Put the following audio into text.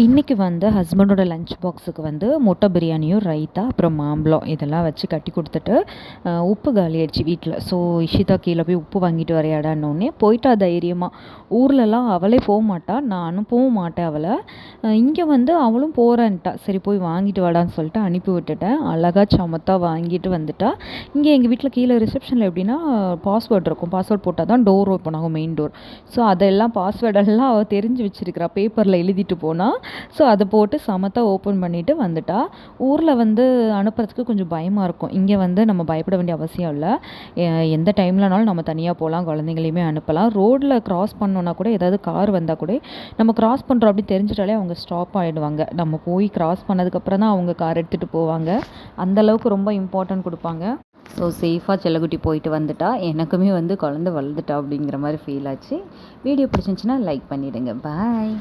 இன்றைக்கி வந்து ஹஸ்பண்டோட லஞ்ச் பாக்ஸுக்கு வந்து முட்டை பிரியாணியும் ரைத்தா அப்புறம் மாம்பழம் இதெல்லாம் வச்சு கட்டி கொடுத்துட்டு உப்பு காலி ஆயிடுச்சு வீட்டில். ஸோ இஷிதா கீழே போய் உப்பு வாங்கிட்டு வரையாடான்னொடனே போயிட்டா தைரியமாக. ஊர்லலாம் அவளே போக மாட்டா, நான் அனுப்பவும் மாட்டேன் அவளை. இங்கே வந்து அவளும் போகிறேன்ட்டா. சரி போய் வாங்கிட்டு வாடான்னு சொல்லிட்டு அனுப்பி விட்டுட்டேன். அழகாக சமத்தா வாங்கிட்டு வந்துட்டா. இங்கே எங்கள் வீட்டில் கீழே ரிசப்ஷனில் எப்படின்னா பாஸ்வேர்டு இருக்கும். பாஸ்வேர்ட் போட்டால் தான் டோர் ஓப்பன் ஆகும், மெயின் டோர். ஸோ அதெல்லாம் பாஸ்வேர்டெல்லாம் அவள் தெரிஞ்சு வச்சுருக்கிறா, பேப்பரில் எழுதிட்டு போனால். ஸோ அதை போட்டு சமத்தா ஓப்பன் பண்ணிவிட்டு வந்துட்டா. ஊரில் வந்து அனுப்புறதுக்கு கொஞ்சம் பயமாக இருக்கும். இங்கே வந்து நம்ம பயப்பட வேண்டிய அவசியம் இல்லை. எந்த டைம்லனாலும் நம்ம தனியாக போகலாம், குழந்தைங்களையுமே அனுப்பலாம். ரோட்டில் க்ராஸ் பண்ணோன்னா கூட ஏதாவது கார் வந்தால் கூட நம்ம க்ராஸ் பண்ணுறோம் அப்படி தெரிஞ்சிட்டாலே அவங்க ஸ்டாப் ஆகிடுவாங்க. நம்ம போய் க்ராஸ் பண்ணதுக்கப்புறம் தான் அவங்க கார் எடுத்துகிட்டு போவாங்க. அந்தளவுக்கு ரொம்ப இம்பார்ட்டன்ட் கொடுப்பாங்க. ஸோ சேஃபாக செல்லக்குட்டி போயிட்டு வந்துட்டா. எனக்குமே வந்து குழந்தை வளர்ந்துட்டா அப்படிங்கிற மாதிரி ஃபீல் ஆச்சு. வீடியோ பிடிச்சிருந்துச்சின்னா லைக் பண்ணிவிடுங்க. பாய்.